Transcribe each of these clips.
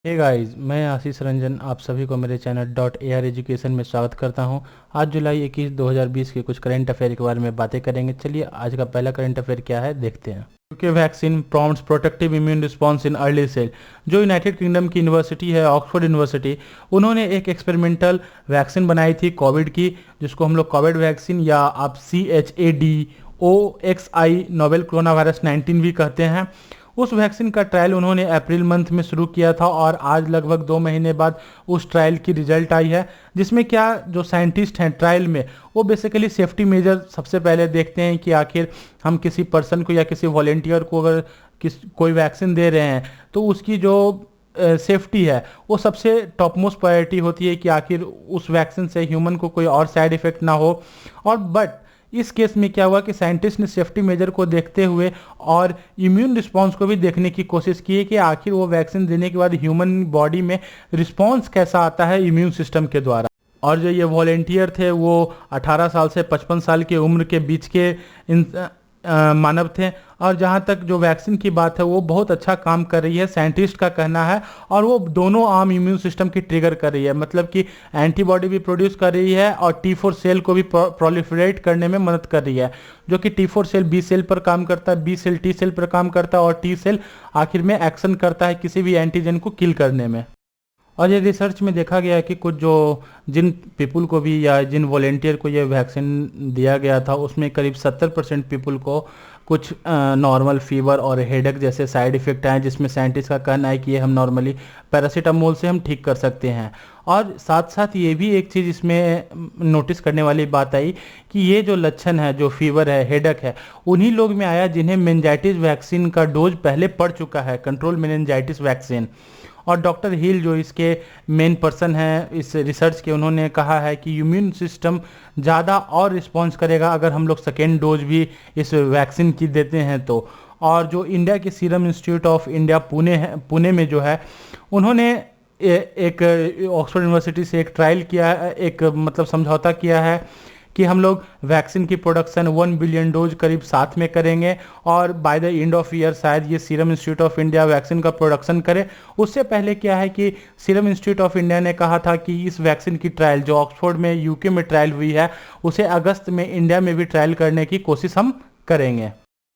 Hey guys, मैं आशीष रंजन आप सभी को मेरे channel dot A R education में स्वागत करता हूं। आज जुलाई 21 2020 के कुछ करंट अफेयर के बारे में बातें करेंगे। चलिए आज का पहला करंट अफेयर क्या है देखते हैं। UK vaccine prompts protective immune response in early cell. जो यूनाइटेड किंगडम की यूनिवर्सिटी है ऑक्सफोर्ड यूनिवर्सिटी, उन्होंने एक एक्सपेरिमेंटल वैक्सीन बनाई थी कोविड की, जिसको हम लोग कोविड वैक्सीन या आप CHADOXI नोवेल कोरोना वायरस 19 भी कहते हैं। उस वैक्सीन का ट्रायल उन्होंने अप्रैल मंथ में शुरू किया था और आज लगभग 2 महीने बाद उस ट्रायल की रिजल्ट आई है, जिसमें क्या जो साइंटिस्ट हैं ट्रायल में वो बेसिकली सेफ्टी मेजर सबसे पहले देखते हैं कि आखिर हम किसी पर्सन को या किसी वॉलेंटियर को अगर कोई वैक्सीन दे रहे हैं तो उसकी जो सेफ्टी है वो सबसे टॉप मोस्ट प्रायोरिटी होती है कि आखिर उस वैक्सीन से ह्यूमन को कोई और साइड इफेक्ट ना हो। और बट इस केस में क्या हुआ कि साइंटिस्ट ने सेफ्टी मेजर को देखते हुए और इम्यून रिस्पांस को भी देखने की कोशिश की है कि आखिर वो वैक्सीन देने के बाद ह्यूमन बॉडी में रिस्पांस कैसा आता है इम्यून सिस्टम के द्वारा। और जो ये वॉलेंटियर थे वो 18 साल से 55 साल की उम्र के बीच के मानव थे। और जहाँ तक जो वैक्सीन की बात है वो बहुत अच्छा काम कर रही है, साइंटिस्ट का कहना है। और वो दोनों आर्म इम्यून सिस्टम की ट्रिगर कर रही है, मतलब कि एंटीबॉडी भी प्रोड्यूस कर रही है और T4 सेल को भी प्रोलिफरेट करने में मदद कर रही है। जो कि T4 सेल B सेल पर काम करता है, B सेल T सेल पर काम करता है और T सेल आखिर में एक्शन करता है किसी भी एंटीजन को किल करने में। और ये रिसर्च में देखा गया है कि कुछ जो जिन पीपल को भी या जिन वॉलेंटियर को ये वैक्सीन दिया गया था उसमें करीब 70% पीपल को कुछ नॉर्मल फीवर और हेडेक जैसे साइड इफ़ेक्ट आए, जिसमें साइंटिस्ट का कहना है कि ये हम नॉर्मली पैरासीटामोल से हम ठीक कर सकते हैं। और साथ साथ ये भी एक चीज़ इसमें नोटिस करने वाली बात आई कि ये जो लक्षण है, जो फीवर है, हेडेक है, उन्हीं लोग में आया जिन्हें मेनिंजाइटिस वैक्सीन का डोज पहले पड़ चुका है, कंट्रोल मेनिंजाइटिस वैक्सीन। और डॉक्टर हिल जो इसके मेन पर्सन हैं इस रिसर्च के, उन्होंने कहा है कि इम्यून सिस्टम ज़्यादा और रिस्पॉन्स करेगा अगर हम लोग सेकेंड डोज भी इस वैक्सीन की देते हैं तो। और जो इंडिया के serum institute of India Pune में जो है, उन्होंने एक ऑक्सफोर्ड यूनिवर्सिटी से एक ट्रायल किया है, एक मतलब समझौता किया है कि हम लोग वैक्सीन की प्रोडक्शन 1 बिलियन डोज करीब साथ में करेंगे और by the end of year शायद ये serum institute of India vaccine का प्रोडक्शन करे। उससे पहले क्या है कि सीरम इंस्टीट्यूट ऑफ इंडिया ने कहा था कि इस वैक्सीन की ट्रायल जो ऑक्सफोर्ड में यूके में ट्रायल हुई है उसे अगस्त में इंडिया में भी ट्रायल करने की कोशिश हम करेंगे।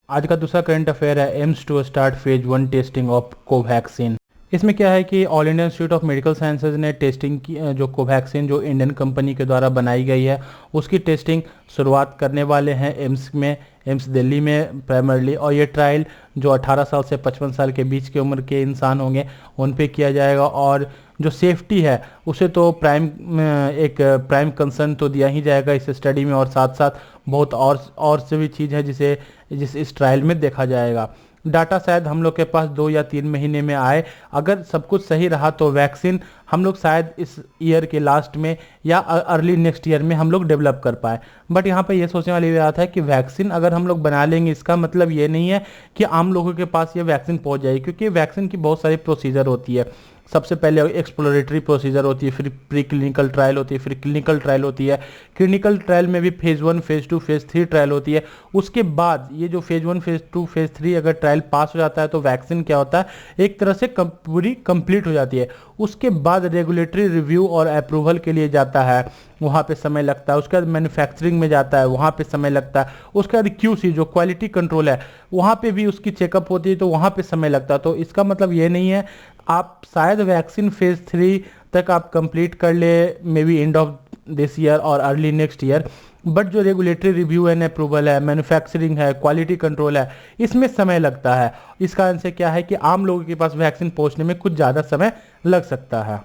आज का दूसरा करंट अफेयर है AIIMS to start phase 1 testing of Covaxin. इसमें क्या है कि All India Institute of Medical Sciences ने टेस्टिंग की, जो कोवैक्सीन जो इंडियन कंपनी के द्वारा बनाई गई है उसकी टेस्टिंग शुरुआत करने वाले हैं एम्स में, एम्स दिल्ली में प्राइमरली। और ये ट्रायल जो 18 साल से 55 साल के बीच की उम्र के इंसान होंगे उन पे किया जाएगा। और जो सेफ्टी है उसे तो एक प्राइम कंसर्न तो दिया ही जाएगा इस स्टडी में। और साथ साथ बहुत और से भी चीज़ है जिसे इस ट्रायल में देखा जाएगा। डाटा शायद हम लोग के पास 2 या 3 महीने में आए। अगर सब कुछ सही रहा तो वैक्सीन हम लोग शायद इस ईयर के लास्ट में या अर्ली नेक्स्ट ईयर में हम लोग डेवलप कर पाए। बट यहाँ पे ये सोचने वाली बात है कि वैक्सीन अगर हम लोग बना लेंगे इसका मतलब ये नहीं है कि आम लोगों के पास ये वैक्सीन पहुँच जाएगी, क्योंकि वैक्सीन की बहुत सारी प्रोसीजर होती है। सबसे पहले एक्सप्लोरेटरी प्रोसीजर होती है, फिर प्री क्लिनिकल ट्रायल होती है, फिर क्लिनिकल ट्रायल होती है। क्लिनिकल ट्रायल में भी फेज़ 1, फेज़ 2, फेज़ 3 ट्रायल होती है। उसके बाद ये जो फेज़ 1, फेज़ 2, फेज़ 3 अगर ट्रायल पास हो जाता है तो वैक्सीन क्या होता है, एक तरह से पूरी कंप्लीट हो जाती है। उसके बाद रेगुलेटरी रिव्यू और अप्रूवल के लिए जाता है, वहाँ पे समय लगता है। उसके बाद मैन्युफैक्चरिंग में जाता है, वहाँ पे समय लगता है। उसके बाद QC जो क्वालिटी कंट्रोल है वहाँ पे भी उसकी चेकअप होती है, तो वहाँ पे समय लगता है। तो इसका मतलब ये नहीं है, आप शायद वैक्सीन फेज़ 3 तक आप कंप्लीट कर ले may be end of this year और अर्ली नेक्स्ट ईयर। बट जो रेगुलेटरी रिव्यू एंड अप्रूवल है, मैन्युफैक्चरिंग है, क्वालिटी कंट्रोल है, इसमें समय लगता है। इस कारण से क्या है कि आम लोगों के पास वैक्सीन पहुंचने में कुछ ज़्यादा समय लग सकता है।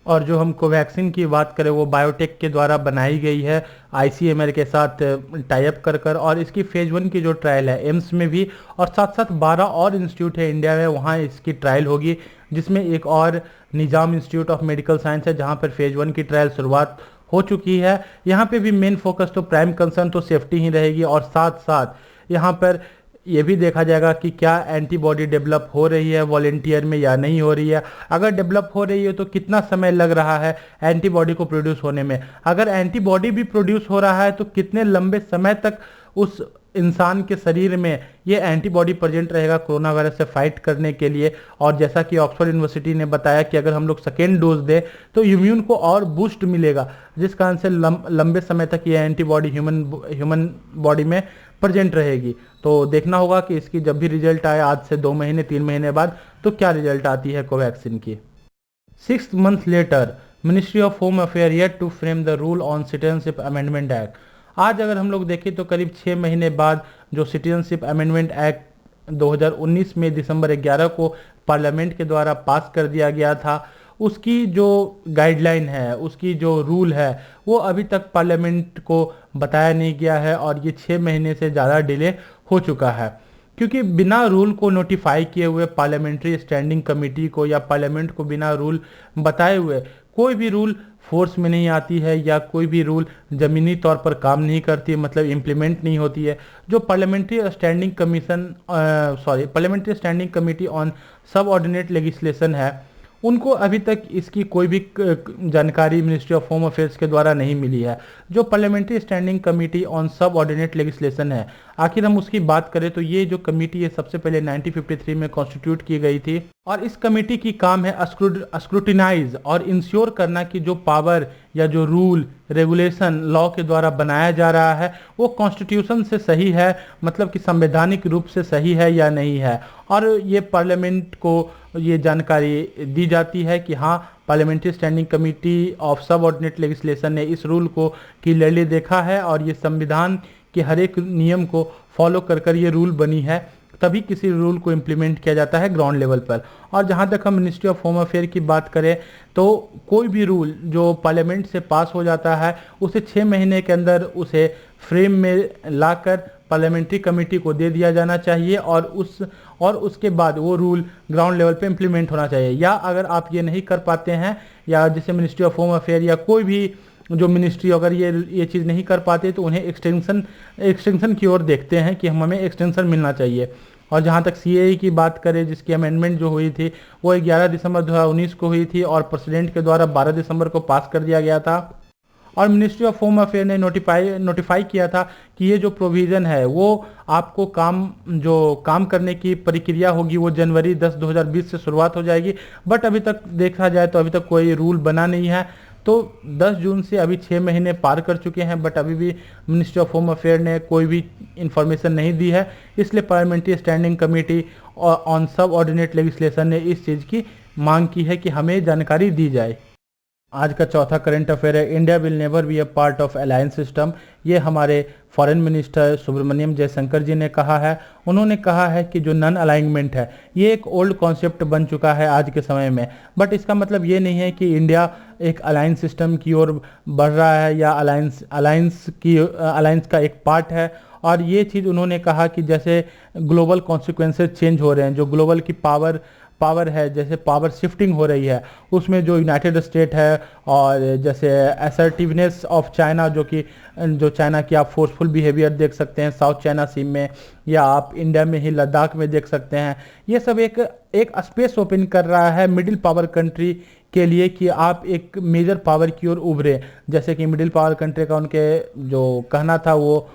और जो हम कोवैक्सीन की बात करें वो बायोटेक के द्वारा बनाई गई है ICMR के साथ टाई अप कर। और इसकी फेज़ 1 की जो ट्रायल है एम्स में भी, और साथ साथ 12 और इंस्टीट्यूट है इंडिया में, वहाँ इसकी ट्रायल होगी, जिसमें एक और निज़ाम इंस्टीट्यूट ऑफ मेडिकल साइंस है जहाँ पर फेज़ 1 की ट्रायल शुरुआत हो चुकी है। यहाँ पे भी मेन फोकस तो प्राइम कंसर्न तो सेफ्टी ही रहेगी। और साथ साथ यहाँ पर ये भी देखा जाएगा कि क्या एंटीबॉडी डेवलप हो रही है वॉलेंटियर में या नहीं हो रही है। अगर डेवलप हो रही है तो कितना समय लग रहा है एंटीबॉडी को प्रोड्यूस होने में। अगर एंटीबॉडी भी प्रोड्यूस हो रहा है तो कितने लंबे समय तक उस इंसान के शरीर में ये एंटीबॉडी प्रेजेंट रहेगा कोरोना वायरस से फाइट करने के लिए। और जैसा कि ऑक्सफोर्ड यूनिवर्सिटी ने बताया कि अगर हम लोग सेकेंड डोज दें तो इम्यून को और बूस्ट मिलेगा, जिस कारण से लंबे समय तक ये एंटीबॉडी ह्यूमन बॉडी में प्रेजेंट रहेगी। तो देखना होगा कि इसकी जब भी रिजल्ट आए आज से 2 महीने 3 महीने बाद, तो क्या रिजल्ट आती है कोवैक्सीन की। 6 months later, ministry of home affair yet to frame the rule on citizenship amendment act. आज अगर हम लोग देखें तो करीब 6 महीने बाद जो सिटीजनशिप अमेंडमेंट एक्ट 2019 में दिसंबर 11 को पार्लियामेंट के द्वारा पास कर दिया गया था, उसकी जो गाइडलाइन है, उसकी जो रूल है, वो अभी तक पार्लियामेंट को बताया नहीं गया है और ये 6 महीने से ज़्यादा डिले हो चुका है। क्योंकि बिना रूल को नोटिफाई किए हुए पार्लियामेंट्री स्टैंडिंग कमेटी को या पार्लियामेंट को बिना रूल बताए हुए कोई भी रूल फोर्स में नहीं आती है या कोई भी रूल ज़मीनी तौर पर काम नहीं करती है, मतलब इम्प्लीमेंट नहीं होती है। जो पार्लियामेंट्री स्टैंडिंग कमेटी ऑन सब ऑर्डिनेट लेजिस्लेशन है, उनको अभी तक इसकी कोई भी जानकारी मिनिस्ट्री ऑफ होम अफेयर्स के द्वारा नहीं मिली है। जो पार्लियामेंट्री स्टैंडिंग कमेटी ऑन सब ऑर्डिनेट लेजिस्लेशन है, आखिर हम उसकी बात करें तो ये जो कमेटी है सबसे पहले 1953 में कॉन्स्टिट्यूट की गई थी और इस कमेटी की काम है स्क्रूटिनाइज और इंश्योर करना कि जो पावर या जो रूल रेगुलेशन लॉ के द्वारा बनाया जा रहा है वो कॉन्स्टिट्यूशन से सही है, मतलब कि संवैधानिक रूप से सही है या नहीं है। और ये पार्लियामेंट को ये जानकारी दी जाती है कि हाँ, पार्लियामेंट्री स्टैंडिंग कमेटी ऑफ सब ऑर्डिनेट लेजिस्लेशन ने इस रूल को क्लियरली देखा है और ये संविधान के हर एक नियम को फॉलो कर ये रूल बनी है, तभी किसी रूल को इम्प्लीमेंट किया जाता है ग्राउंड लेवल पर। और जहाँ तक हम मिनिस्ट्री ऑफ होम अफेयर की बात करें तो कोई भी रूल जो पार्लियामेंट से पास हो जाता है उसे 6 महीने के अंदर उसे फ्रेम में लाकर पार्लियामेंट्री कमेटी को दे दिया जाना चाहिए और उसके बाद वो रूल ग्राउंड लेवल पे इम्प्लीमेंट होना चाहिए। या अगर आप ये नहीं कर पाते हैं या जैसे मिनिस्ट्री ऑफ होम अफेयर या कोई भी जो मिनिस्ट्री अगर ये चीज़ नहीं कर पाते तो उन्हें एक्सटेंशन की ओर देखते हैं कि हमें एक्सटेंशन मिलना चाहिए। और जहाँ तक सीएए की बात करें, जिसकी अमेंडमेंट जो हुई थी वो 11 दिसंबर 2019 को हुई थी और प्रेसिडेंट के द्वारा 12 दिसंबर को पास कर दिया गया था। और मिनिस्ट्री ऑफ होम अफेयर ने नोटिफाई किया था कि ये जो प्रोविज़न है वो आपको काम करने की प्रक्रिया होगी वो जनवरी 10 2020 से शुरुआत हो जाएगी। बट अभी तक देखा जाए तो अभी तक कोई रूल बना नहीं है। तो 10 जून से अभी 6 महीने पार कर चुके हैं बट अभी भी मिनिस्ट्री ऑफ होम अफेयर ने कोई भी इंफॉर्मेशन नहीं दी है। इसलिए पार्लियामेंट्री स्टैंडिंग कमेटी ऑन सब ऑर्डिनेट लेजिस्लेशन ने इस चीज़ की मांग की है कि हमें जानकारी दी जाए। आज का चौथा करंट अफेयर है, India will never be a part of alliance system. ये हमारे फॉरेन मिनिस्टर सुब्रमण्यम जयशंकर जी ने कहा है। उन्होंने कहा है कि जो नॉन अलाइनमेंट है ये एक ओल्ड कॉन्सेप्ट बन चुका है आज के समय में, बट इसका मतलब ये नहीं है कि इंडिया एक अलायंस सिस्टम की ओर बढ़ रहा है या अलायंस का एक पार्ट है। और ये चीज़ उन्होंने कहा कि जैसे ग्लोबल कॉन्सिक्वेंसेज चेंज हो रहे हैं, जो ग्लोबल की पावर है, जैसे पावर शिफ्टिंग हो रही है, उसमें जो यूनाइटेड स्टेट है और जैसे असर्टिवनेस ऑफ चाइना, जो चाइना की आप फोर्सफुल बिहेवियर देख सकते हैं साउथ चाइना सी में, या आप इंडिया में ही लद्दाख में देख सकते हैं। ये सब एक स्पेस ओपन कर रहा है मिडिल पावर कंट्री के लिए कि आप एक मेजर पावर की ओर उभरे। जैसे कि मिडिल पावर कंट्री का उनके जो कहना था वो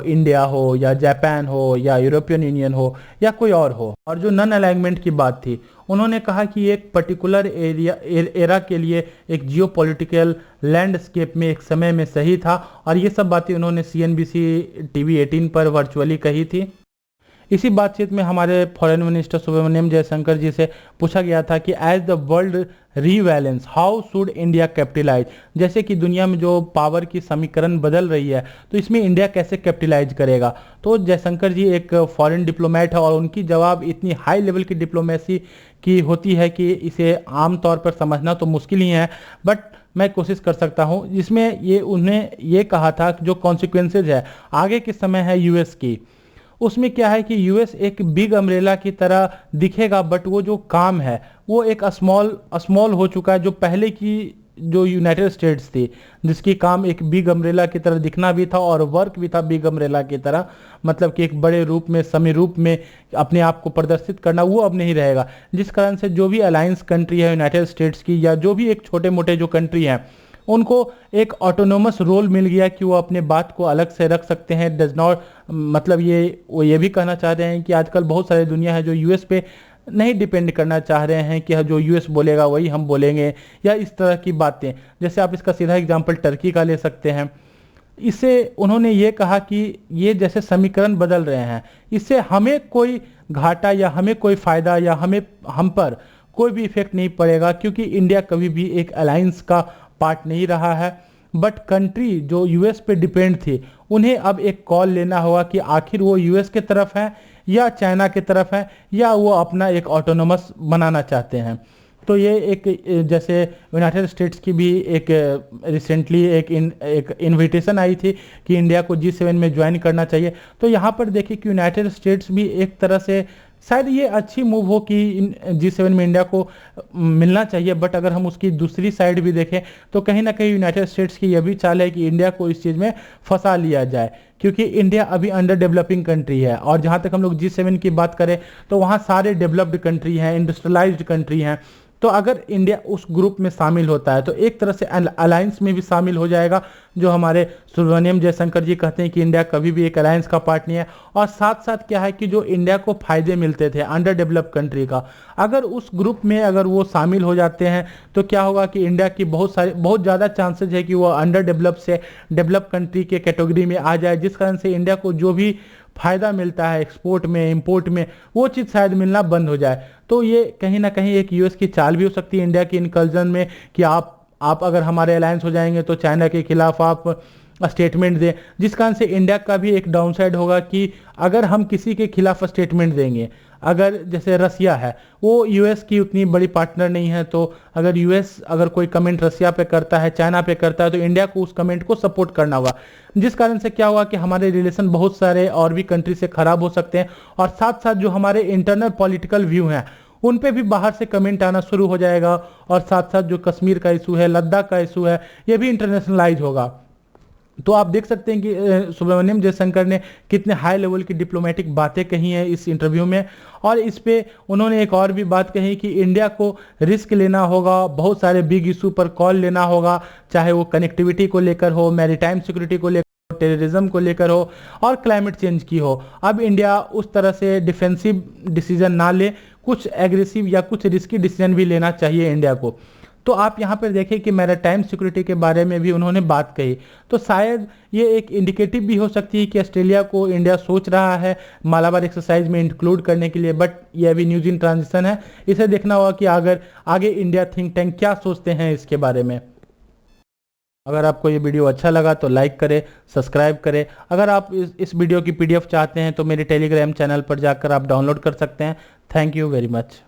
इंडिया हो या जापान हो या यूरोपियन यूनियन हो या कोई और हो। और जो नॉन अलाइनमेंट की बात थी, उन्होंने कहा कि एक पर्टिकुलर एरा के लिए एक जियोपॉलिटिकल लैंडस्केप में एक समय में सही था। और ये सब बातें उन्होंने CNBC TV 18 पर वर्चुअली कही थी। इसी बातचीत में हमारे फॉरेन मिनिस्टर सुब्रमण्यम जयशंकर जी से पूछा गया था कि as the world rebalance how should India capitalise. जैसे कि दुनिया में जो पावर की समीकरण बदल रही है तो इसमें इंडिया कैसे कैपिटलाइज करेगा। तो जयशंकर जी एक फॉरेन डिप्लोमेट है और उनकी जवाब इतनी हाई लेवल की डिप्लोमेसी की होती है कि इसे आमतौर पर समझना तो मुश्किल ही है, बट मैं कोशिश कर सकता हूँ। जिसमें उन्हें ये कहा था कि जो कॉन्सिक्वेंसेज है आगे के समय है यूएस की, उसमें क्या है कि यूएस एक बिग अम्ब्रेला की तरह दिखेगा बट वो जो काम है वो एक स्मॉल हो चुका है। जो पहले की जो यूनाइटेड स्टेट्स थी जिसकी काम एक बिग अम्ब्रेला की तरह दिखना भी था और वर्क भी था बिग अम्ब्रेला की तरह, मतलब कि एक बड़े रूप में समी रूप में अपने आप को प्रदर्शित करना, वो अब नहीं रहेगा। जिस कारण से जो भी अलायंस कंट्री है यूनाइटेड स्टेट्स की या जो भी एक छोटे मोटे जो कंट्री हैं उनको एक ऑटोनोमस रोल मिल गया कि वो अपने बात को अलग से रख सकते हैं। डज नॉट मतलब वो ये भी कहना चाह रहे हैं कि आजकल बहुत सारी दुनिया है जो यूएस पे नहीं डिपेंड करना चाह रहे हैं कि जो यूएस बोलेगा वही हम बोलेंगे, या इस तरह की बातें। जैसे आप इसका सीधा एग्जांपल टर्की का ले सकते हैं। इससे उन्होंने ये कहा कि ये जैसे समीकरण बदल रहे हैं, इससे हमें कोई घाटा या हमें कोई फायदा या हम पर कोई भी इफेक्ट नहीं पड़ेगा, क्योंकि इंडिया कभी भी एक अलायंस का पार्ट नहीं रहा है। बट कंट्री जो यूएस पे डिपेंड थी, उन्हें अब एक कॉल लेना होगा कि आखिर वो यूएस के तरफ है या चाइना की तरफ है, या वो अपना एक ऑटोनोमस बनाना चाहते हैं। तो ये एक जैसे यूनाइटेड स्टेट्स की भी एक रिसेंटली एक इनविटेशन आई थी कि इंडिया को G7 में ज्वाइन करना चाहिए। तो यहाँ पर देखिए कि यूनाइटेड स्टेट्स भी एक तरह से शायद ये अच्छी मूव हो कि G7 में इंडिया को मिलना चाहिए। बट अगर हम उसकी दूसरी साइड भी देखें तो कहीं ना कहीं यूनाइटेड स्टेट्स की यह भी चाल है कि इंडिया को इस चीज़ में फंसा लिया जाए, क्योंकि इंडिया अभी अंडर डेवलपिंग कंट्री है। और जहाँ तक हम लोग G7 की बात करें तो वहाँ सारे डेवलप्ड कंट्री हैं, इंडस्ट्रियलाइज्ड कंट्री हैं। तो अगर इंडिया उस ग्रुप में शामिल होता है तो एक तरह से अलायंस में भी शामिल हो जाएगा, जो हमारे सुब्रमण्यम जयशंकर जी कहते हैं कि इंडिया कभी भी एक अलायंस का पार्ट नहीं है। और साथ साथ क्या है कि जो इंडिया को फायदे मिलते थे अंडर डेवलप्ड कंट्री का, अगर उस ग्रुप में अगर वो शामिल हो जाते हैं तो क्या होगा कि इंडिया की बहुत ज़्यादा चांसेज है कि वो अंडर डेवलप से डेवलप कंट्री के कैटेगरी में आ जाए, जिस कारण से इंडिया को जो भी फायदा मिलता है एक्सपोर्ट में इंपोर्ट में, वो चीज़ शायद मिलना बंद हो जाए। तो ये कहीं ना कहीं एक यूएस की चाल भी हो सकती है इंडिया की इनकल्जन में, कि आप अगर हमारे अलायंस हो जाएंगे तो चाइना के खिलाफ आप स्टेटमेंट दें, जिस कारण से इंडिया का भी एक डाउनसाइड होगा कि अगर हम किसी के खिलाफ स्टेटमेंट देंगे, अगर जैसे रसिया है वो यूएस की उतनी बड़ी पार्टनर नहीं है, तो अगर यूएस अगर कोई कमेंट रसिया पे करता है, चाइना पे करता है, तो इंडिया को उस कमेंट को सपोर्ट करना होगा, जिस कारण से क्या हुआ कि हमारे रिलेशन बहुत सारे और भी कंट्री से खराब हो सकते हैं। और साथ साथ जो हमारे इंटरनल पॉलिटिकल व्यू हैं उन पे भी बाहर से कमेंट आना शुरू हो जाएगा। और साथ साथ जो कश्मीर का इशू है, लद्दाख का इशू है, ये भी इंटरनेशनलाइज होगा। तो आप देख सकते हैं कि सुब्रमण्यम जयशंकर ने कितने हाई लेवल की डिप्लोमेटिक बातें कही हैं इस इंटरव्यू में। और इस पे उन्होंने एक और भी बात कही कि इंडिया को रिस्क लेना होगा, बहुत सारे बिग इशू पर कॉल लेना होगा, चाहे वो कनेक्टिविटी को लेकर हो, मैरीटाइम सिक्योरिटी को लेकर, टेररिज्म को लेकर हो, और क्लाइमेट चेंज की हो। अब इंडिया उस तरह से डिफेंसिव डिसीजन ना ले, कुछ एग्रेसिव या कुछ रिस्की डिसीजन भी लेना चाहिए इंडिया को। तो आप यहाँ पर देखें कि मैरीटाइम सिक्योरिटी के बारे में भी उन्होंने बात कही। तो शायद ये एक इंडिकेटिव भी हो सकती है कि ऑस्ट्रेलिया को इंडिया सोच रहा है मालाबार एक्सरसाइज में इंक्लूड करने के लिए। बट ये अभी न्यूज इन ट्रांजिशन है, इसे देखना होगा कि अगर आगे इंडिया थिंक टैंक क्या सोचते हैं इसके बारे में। अगर आपको ये वीडियो अच्छा लगा तो लाइक करें, सब्सक्राइब करें। अगर आप इस वीडियो की PDF चाहते हैं तो मेरे टेलीग्राम चैनल पर जाकर आप डाउनलोड कर सकते हैं। Thank you very much.